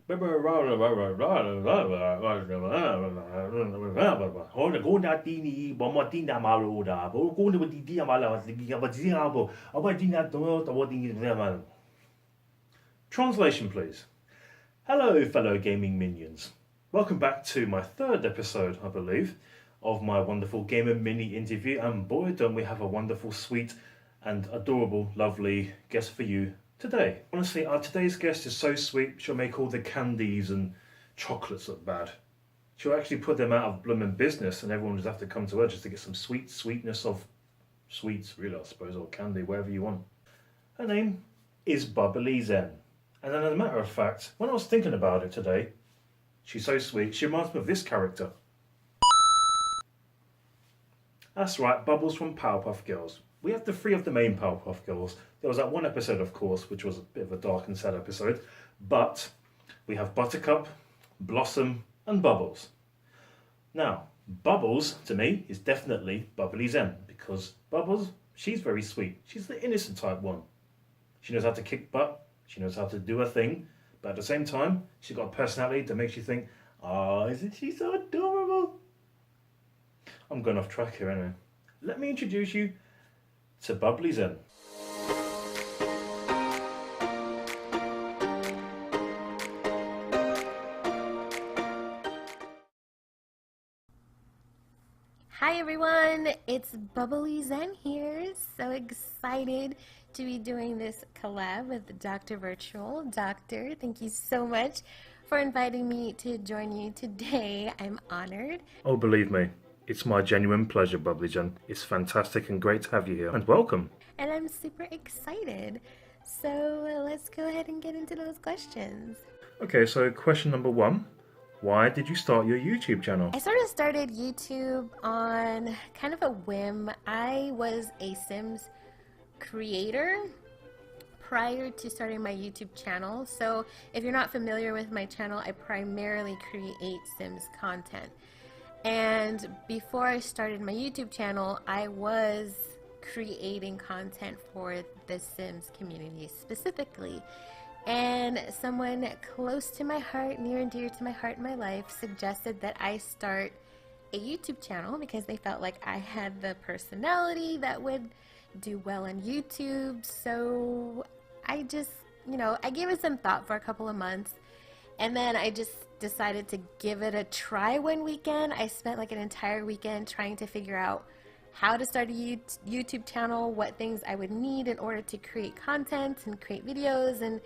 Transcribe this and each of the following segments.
Translation, please. Hello, fellow gaming minions. Welcome back to my third episode, I believe, of my wonderful Gamer Mini interview. And boy, don't we have a wonderful, sweet, and adorable, lovely guest for you today. Honestly, our today's guest is so sweet, she'll make all the candies and chocolates look bad. She'll actually put them out of blooming business, and everyone will just have to come to her just to get some sweetness of sweets, really, I suppose, or candy, whatever you want. Her name is BubblyZen. And then, as a matter of fact, when I was thinking about it today, she's so sweet, she reminds me of this character. That's right, Bubbles from Powerpuff Girls. We have the three of the main Powerpuff Girls. There was that one episode, of course, which was a bit of a dark and sad episode. But we have Buttercup, Blossom, and Bubbles. Now, Bubbles, to me, is definitely BubblyZen. Because Bubbles, she's very sweet. She's the innocent type one. She knows how to kick butt. She knows how to do her thing, but at the same time, she's got a personality that makes you think, oh, isn't she so adorable? I'm going off track here anyway. Let me introduce you to BubblyZen. Hi everyone, it's BubblyZen here. So excited to be doing this collab with Dr. Virtual. Doctor, thank you so much for inviting me to join you today. I'm honored. Oh, believe me, it's my genuine pleasure, BubblyZen. It's fantastic and great to have you here, and welcome. And I'm super excited. So let's go ahead and get into those questions. Okay, so question number one. Why did you start your YouTube channel? I sort of started YouTube on kind of a whim. I was a Sims creator prior to starting my YouTube channel. So if you're not familiar with my channel, I primarily create Sims content. And before I started my YouTube channel, I was creating content for the Sims community specifically. And someone close to my heart, near and dear to my heart in my life, suggested that I start a YouTube channel because they felt like I had the personality that would do well on YouTube. So I just, I gave it some thought for a couple of months, and then I just decided to give it a try one weekend. I spent like an entire weekend trying to figure out how to start a YouTube channel, what things I would need in order to create content and create videos. And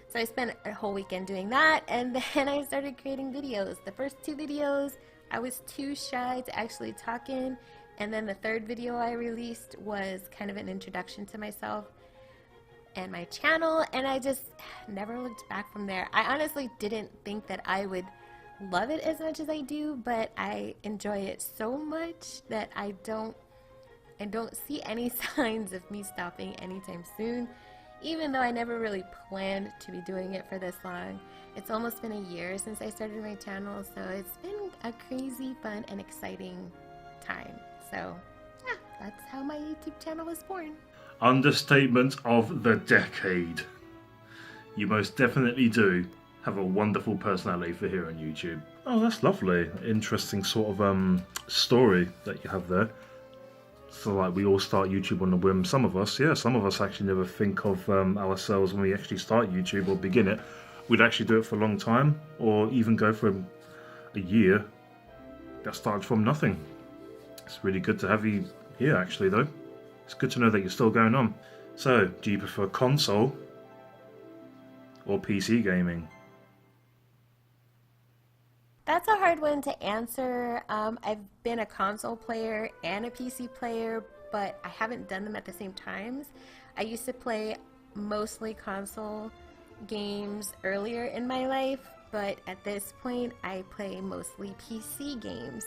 so I spent a whole weekend doing that, and then I started creating videos. The first two videos, I was too shy to actually talk in, and then the third video I released was kind of an introduction to myself and my channel, and I just never looked back from there. I honestly didn't think that I would love it as much as I do, but I enjoy it so much that I don't see any signs of me stopping anytime soon. Even though I never really planned to be doing it for this long. It's almost been a year since I started my channel, so it's been a crazy, fun, and exciting time. So, yeah, that's how my YouTube channel was born. Understatement of the decade. You most definitely do have a wonderful personality for here on YouTube. Oh, that's lovely. Interesting sort of story that you have there. So like we all start YouTube on a whim. Some of us actually never think of ourselves when we actually start YouTube or begin it. We'd actually do it for a long time, or even go for a year. That started from nothing. It's really good to have you here actually though. It's good to know that you're still going on. So, do you prefer console or PC gaming? That's a hard one to answer. I've been a console player and a PC player, but I haven't done them at the same times. I used to play mostly console games earlier in my life, but at this point I play mostly PC games.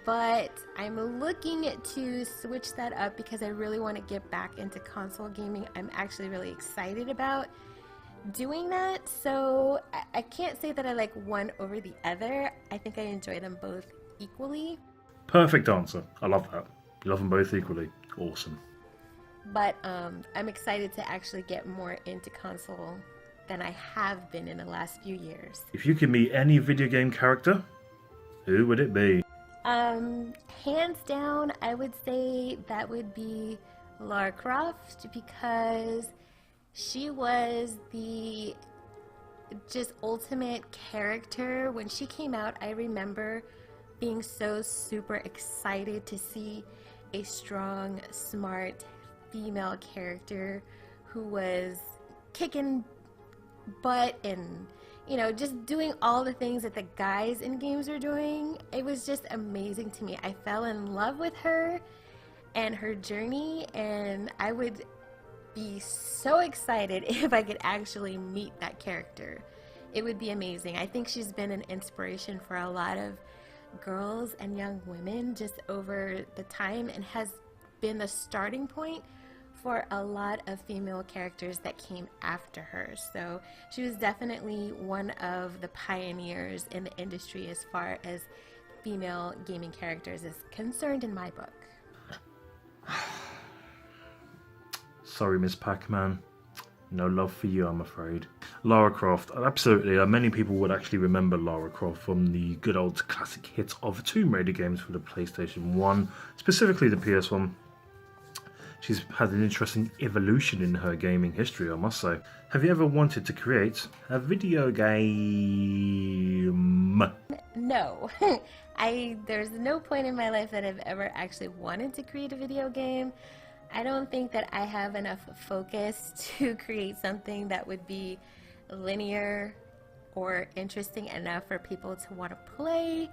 But I'm looking to switch that up because I really want to get back into console gaming. I'm actually really excited about doing that, so I can't say that I like one over the other. I think I enjoy them both equally. Perfect answer. I love that. You love them both equally. Awesome. But I'm excited to actually get more into console than I have been in the last few years. If you could meet any video game character, who would it be? Hands down, I would say that would be Lara Croft, because she was the just ultimate character. When she came out, I remember being so super excited to see a strong, smart female character who was kicking butt and, you know, just doing all the things that the guys in games are doing. It was just amazing to me. I fell in love with her and her journey, and I would be so excited if I could actually meet that character. It would be amazing. I think she's been an inspiration for a lot of girls and young women just over the time, and has been the starting point for a lot of female characters that came after her. So she was definitely one of the pioneers in the industry as far as female gaming characters is concerned in my book. Sorry, Miss Pac-Man. No love for you, I'm afraid. Lara Croft, absolutely. Many people would actually remember Lara Croft from the good old classic hit of Tomb Raider games for the PlayStation 1, specifically the PS1. She's had an interesting evolution in her gaming history, I must say. Have you ever wanted to create a video game? No. There's no point in my life that I've ever actually wanted to create a video game. I don't think that I have enough focus to create something that would be linear or interesting enough for people to want to play.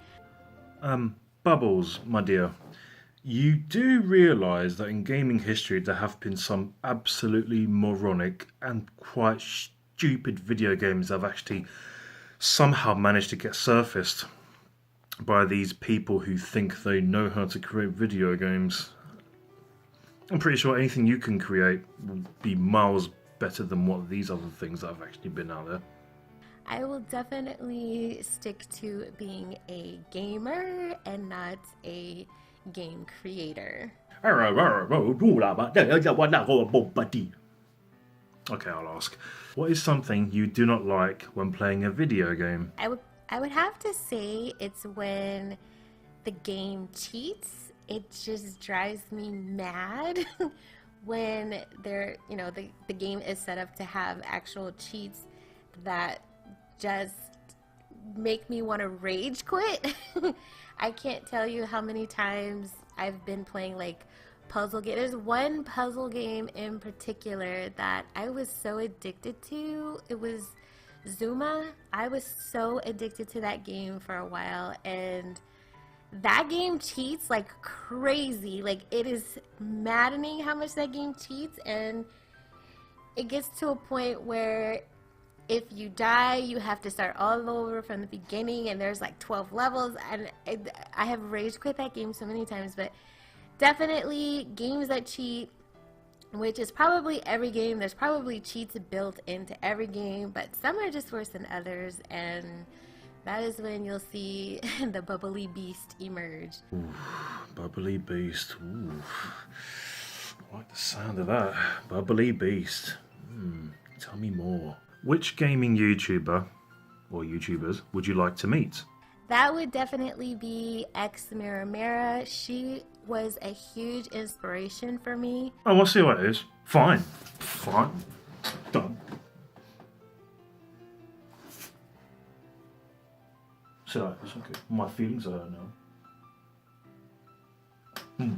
Bubbles, my dear. You do realise that in gaming history there have been some absolutely moronic and quite stupid video games that have actually somehow managed to get surfaced by these people who think they know how to create video games. I'm pretty sure anything you can create will be miles better than what these other things that have actually been out there. I will definitely stick to being a gamer and not a game creator. Okay, I'll ask. What is something you do not like when playing a video game? I would have to say it's when the game cheats. It just drives me mad when the game is set up to have actual cheats that just make me want to rage quit. I can't tell you how many times I've been playing like puzzle game. There's one puzzle game in particular that I was so addicted to. It was Zuma. I was so addicted to that game for a while, and that game cheats like crazy. Like, it is maddening how much that game cheats, and it gets to a point where if you die, you have to start all over from the beginning, and there's like 12 levels, and I have rage quit that game so many times. But definitely games that cheat, which is probably every game. There's probably cheats built into every game, but some are just worse than others, and that is when you'll see the bubbly beast emerge. Ooh, bubbly beast. Ooh. I like the sound of that. Bubbly beast. Tell me more. Which gaming YouTuber or YouTubers would you like to meet? That would definitely be Xmiramera. She was a huge inspiration for me. Oh, I'll see what it is. Fine. Done. So it's okay. My feelings are hurt now.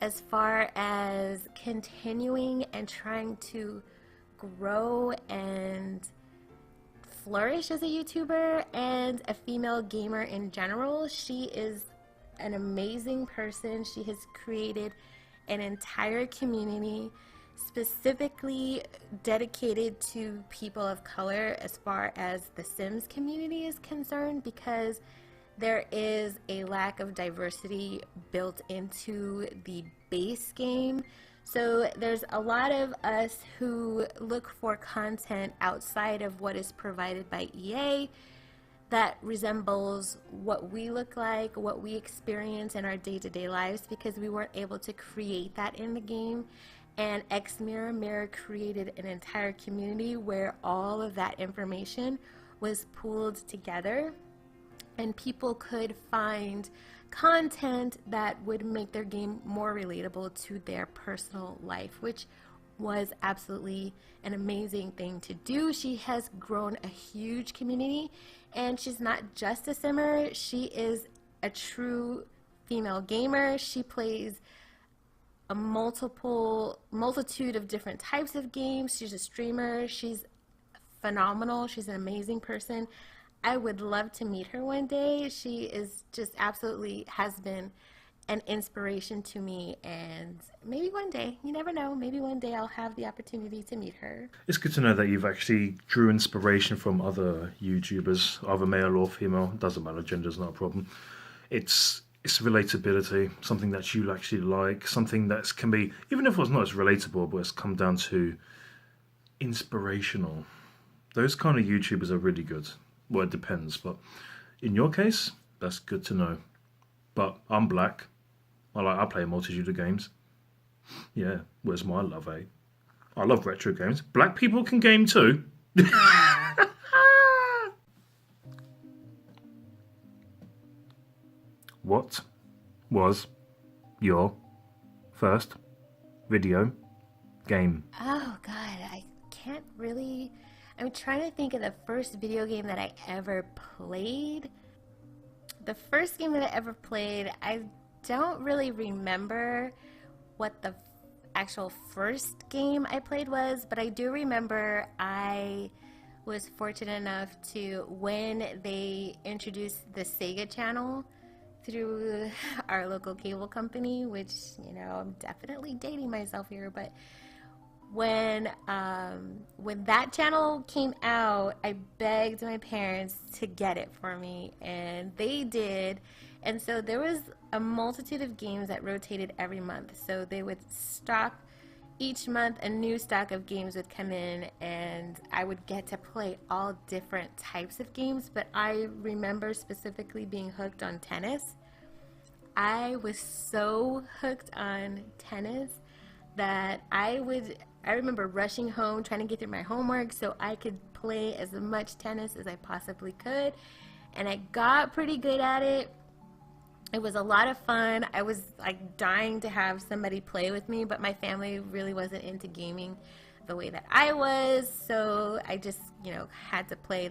As far as continuing and trying to grow and flourish as a YouTuber and a female gamer in general, she is an amazing person. She has created an entire community specifically dedicated to people of color as far as the Sims community is concerned, because there is a lack of diversity built into the base game. So there's a lot of us who look for content outside of what is provided by EA that resembles what we look like, what we experience in our day-to-day lives, because we weren't able to create that in the game. And X Mirror created an entire community where all of that information was pooled together, and people could find content that would make their game more relatable to their personal life, which was absolutely an amazing thing to do. She has grown a huge community, and she's not just a simmer, she is a true female gamer. She plays a multitude of different types of games. She's a streamer. She's phenomenal. She's an amazing person. I would love to meet her one day. She is just absolutely has been an inspiration to me, and maybe one day, you never know, maybe one day I'll have the opportunity to meet her. It's good to know that you've actually drew inspiration from other YouTubers, either male or female. Doesn't matter, gender's not a problem. It's relatability, something that you actually like, something that can be, even if it's not as relatable, but it's come down to inspirational. Those kind of YouTubers are really good. Well, it depends, but in your case, that's good to know. But I'm black. I play a multitude of games. Yeah, where's my love, eh? I love retro games. Black people can game too. What was your first video game? Oh God, I can't really. I'm trying to think of the first video game that I ever played. The first game that I ever played, I don't really remember what the actual first game I played was, but I do remember I was fortunate enough to, when they introduced the Sega channel through our local cable company, which, you know, I'm definitely dating myself here, but when that channel came out, I begged my parents to get it for me, and they did. And so there was a multitude of games that rotated every month. So they would stock each month, a new stock of games would come in, and I would get to play all different types of games. But I remember specifically being hooked on tennis. I was so hooked on tennis that I remember rushing home, trying to get through my homework so I could play as much tennis as I possibly could. And I got pretty good at it. It was a lot of fun. I was like dying to have somebody play with me, but my family really wasn't into gaming the way that I was. So I just, had to play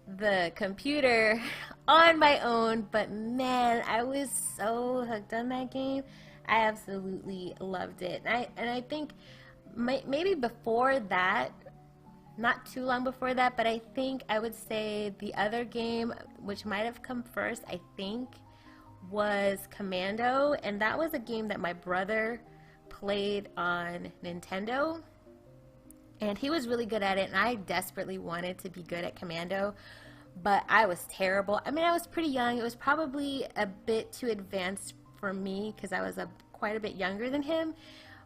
the computer on my own. But man, I was so hooked on that game. I absolutely loved it. And I think maybe before that, not too long before that, but I think I would say the other game, which might have come first, I think, was Commando. And that was a game that my brother played on Nintendo. And he was really good at it, and I desperately wanted to be good at Commando, but I was terrible. I mean, I was pretty young. It was probably a bit too advanced for me because I was quite a bit younger than him.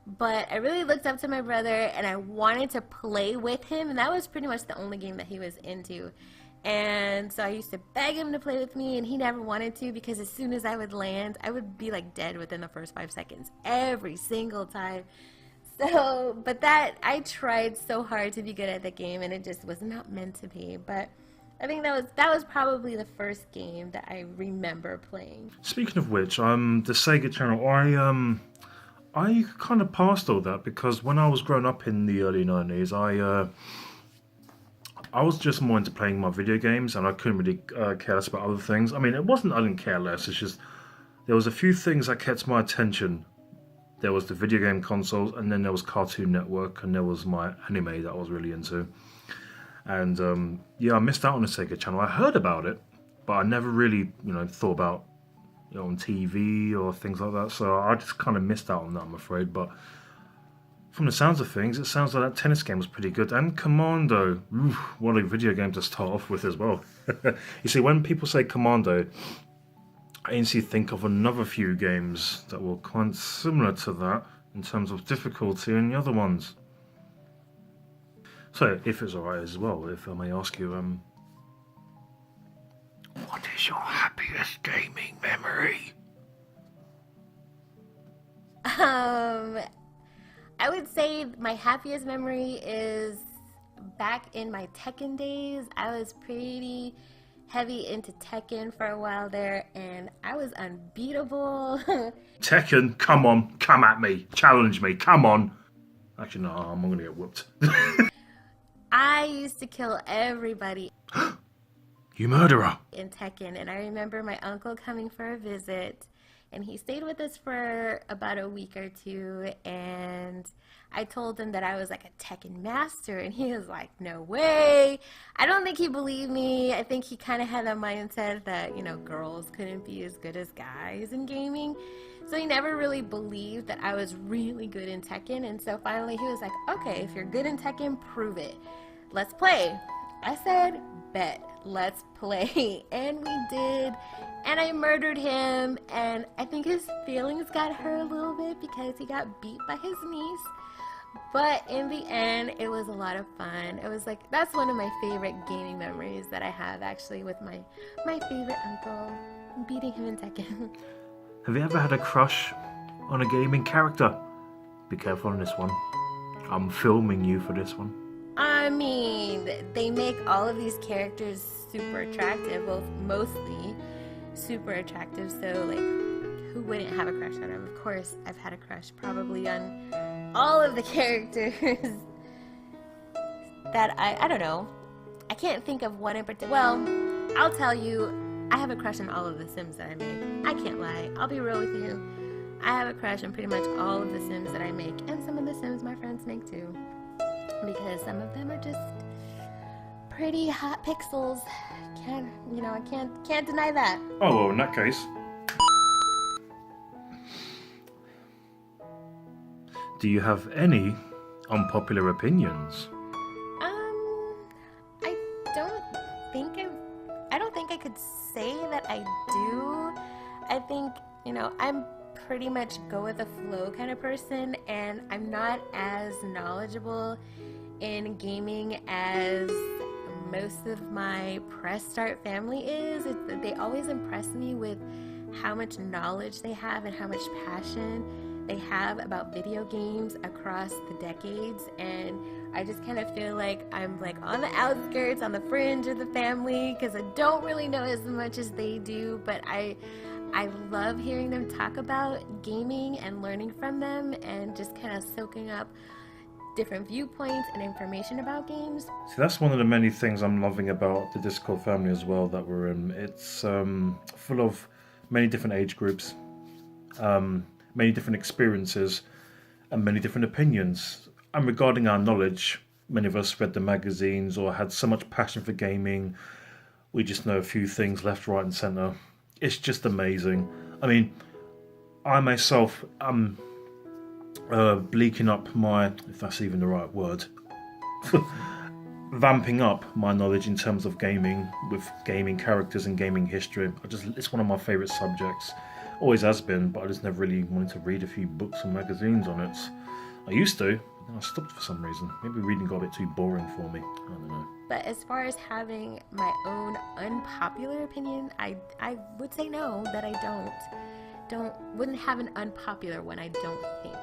But I really looked up to my brother, and I wanted to play with him, and that was pretty much the only game that he was into. And so I used to beg him to play with me, and he never wanted to, because as soon as I would land, I would be like dead within the first 5 seconds every single time. So, but I tried so hard to be good at the game, and it just was not meant to be. But I think that was probably the first game that I remember playing. Speaking of which, the Sega channel, I kind of passed all that because when I was growing up in the early 90s, I was just more into playing my video games, and I couldn't really care less about other things. I mean, it wasn't I didn't care less, it's just there was a few things that kept my attention. There was the video game consoles, and then there was Cartoon Network, and there was my anime that I was really into. And I missed out on the Sega channel. I heard about it, but I never really, thought about on TV or things like that. So I just kind of missed out on that, I'm afraid. But from the sounds of things, it sounds like that tennis game was pretty good. And Commando, what a video game to start off with as well. You see, when people say Commando, I instantly think of another few games that were quite similar to that in terms of difficulty and the other ones. So, if it's alright as well, if I may ask you, what is your happiest gaming memory? I would say my happiest memory is back in my Tekken days. I was pretty heavy into Tekken for a while there, and I was unbeatable. Tekken, come on, come at me, challenge me, come on. Actually, no, I'm gonna get whooped. I used to kill everybody You murderer. in Tekken, and I remember my uncle coming for a visit, and he stayed with us for about a week or two, and I told him that I was like a Tekken master, and he was like, no way. I don't think he believed me. I think he kind of had that mindset that, you know, girls couldn't be as good as guys in gaming. So he never really believed that I was really good in Tekken, and so finally he was like, okay, if you're good in Tekken, prove it. Let's play. I said, bet, let's play. And we did, and I murdered him, and I think his feelings got hurt a little bit because he got beat by his niece. But in the end, it was a lot of fun. It was like, that's one of my favorite gaming memories that I have, actually, with my favorite uncle, beating him in Tekken. Have you ever had a crush on a gaming character? Be careful on this one. I'm filming you for this one. I mean, they make all of these characters super attractive, well, mostly super attractive, so like, who wouldn't have a crush on them? Of course, I've had a crush probably on all of the characters that I don't know. I can't think of one in particular. Well, I'll tell you, I have a crush on all of the Sims that I make. I can't lie. I'll be real with you. I have a crush on pretty much all of the Sims that I make, and some of the Sims my friends make too. Because some of them are just pretty hot pixels. I can't deny that. Oh, well, in that case. Do you have any unpopular opinions? I don't think I could say that I do. I think, I'm pretty much go with the flow kind of person, and I'm not as knowledgeable in gaming as most of my press start family is. They always impress me with how much knowledge they have and how much passion they have about video games across the decades, and I just kind of feel like I'm like on the outskirts, on the fringe of the family, because I don't really know as much as they do, but I love hearing them talk about gaming and learning from them and just kind of soaking up different viewpoints and information about games. See, that's one of the many things I'm loving about the Discord family as well that we're in. It's full of many different age groups, many different experiences, and many different opinions. And regarding our knowledge, many of us read the magazines or had so much passion for gaming, we just know a few things left, right, and centre. It's just amazing. I mean, I myself am bleaking up my, if that's even the right word, vamping up my knowledge in terms of gaming, with gaming characters and gaming history. It's one of my favourite subjects. Always has been, but I just never really wanted to read a few books and magazines on it. I used to, but then I stopped for some reason. Maybe reading got a bit too boring for me. I don't know. But as far as having my own unpopular opinion, I would say no, that I wouldn't have an unpopular one, I don't think.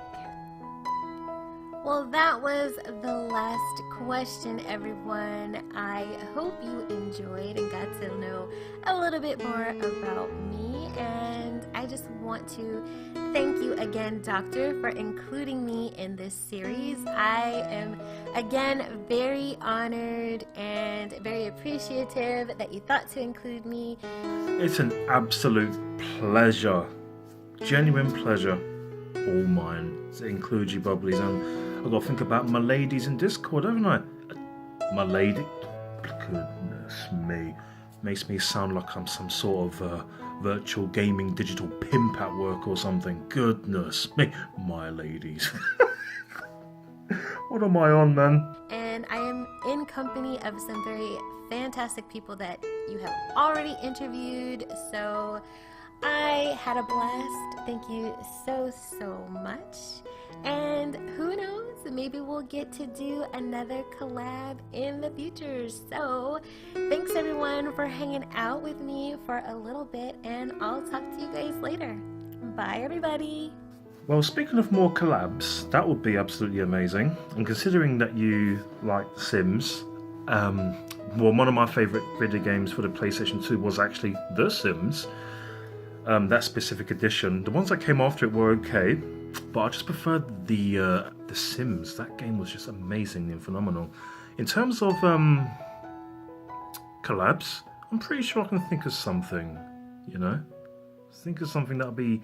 Well, that was the last question, everyone. I hope you enjoyed and got to know a little bit more about me, and I just want to thank you again, Doctor, for including me in this series. I am, again, very honored and very appreciative that you thought to include me. It's an absolute pleasure, genuine pleasure, all mine, to include you, BubblyZen. I've got to think about my ladies in Discord, haven't I? My lady? Goodness me. Makes me sound like I'm some sort of virtual gaming digital pimp at work or something. Goodness me. My ladies. What am I on, man? And I am in company of some very fantastic people that you have already interviewed, so I had a blast. Thank you so much. And who knows, maybe we'll get to do another collab in the future. So thanks everyone for hanging out with me for a little bit, and I'll talk to you guys later. Bye everybody. Well, speaking of more collabs, that would be absolutely amazing. And considering that you like Sims, well, one of my favourite video games for the PlayStation 2 was actually The Sims. That specific edition. The ones that came after it were okay, but I just preferred the Sims. That game was just amazing and phenomenal. In terms of collabs, I'm pretty sure I can think of something. You know, think of something that'll be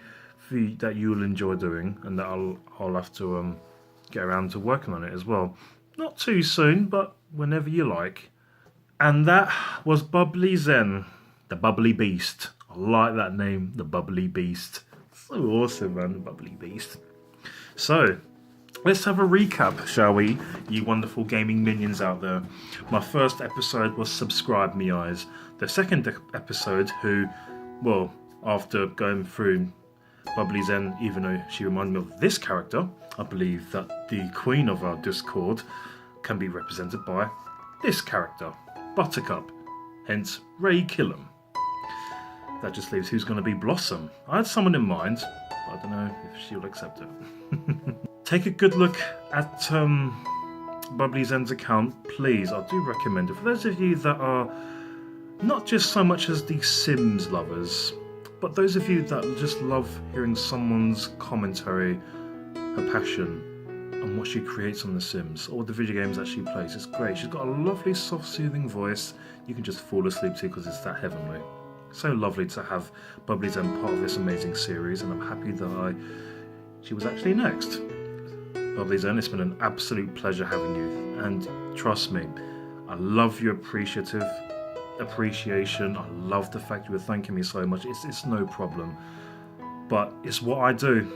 that you'll enjoy doing, and that I'll have to get around to working on it as well. Not too soon, but whenever you like. And that was BubblyZen, the Bubbly Beast. I like that name, the Bubbly Beast. So awesome, man, the Bubbly Beast. So, let's have a recap, shall we, you wonderful gaming minions out there. My first episode was Subscribe Me Eyes. The second episode, who, well, after going through BubblyZen, even though she reminded me of this character, I believe that the queen of our Discord can be represented by this character, Buttercup, hence Ray Killam. That just leaves who's going to be Blossom. I had someone in mind, but I don't know if she'll accept it. Take a good look at BubblyZen's account, please. I do recommend it. For those of you that are not just so much as the Sims lovers, but those of you that just love hearing someone's commentary, her passion, and what she creates on The Sims, or the video games that she plays. It's great. She's got a lovely, soft, soothing voice you can just fall asleep to because it's that heavenly. So lovely to have BubblyZen part of this amazing series, and I'm happy that she was actually next. BubblyZen, it's been an absolute pleasure having you, and trust me, I love your appreciation. I love the fact you were thanking me so much. It's no problem, but it's what I do.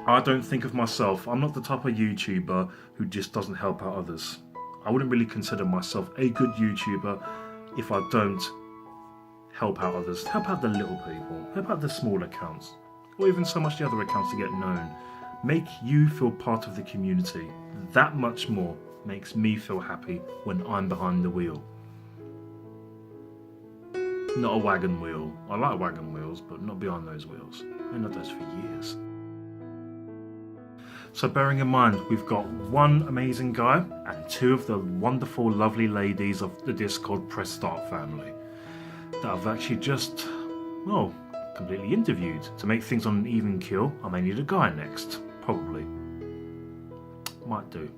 I don't think of myself. I'm not the type of YouTuber who just doesn't help out others. I wouldn't really consider myself a good YouTuber if I don't help out others. Help out the little people. Help out the small accounts, or even so much the other accounts to get known. Make you feel part of the community. That much more makes me feel happy when I'm behind the wheel. Not a wagon wheel. I like wagon wheels, but not behind those wheels. I know those for years. So bearing in mind, we've got one amazing guy and two of the wonderful, lovely ladies of the Discord Press Start family that I've actually just, well, completely interviewed. To make things on an even keel, I may need a guy next. Probably. Might do.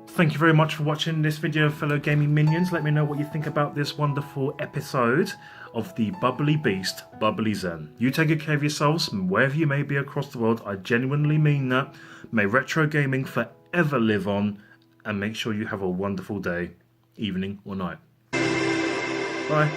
Thank you very much for watching this video, fellow gaming minions. Let me know what you think about this wonderful episode of the Bubbly Beast, BubblyZen. You take good care of yourselves, wherever you may be across the world. I genuinely mean that. May retro gaming forever live on, and make sure you have a wonderful day, evening or night. Bye.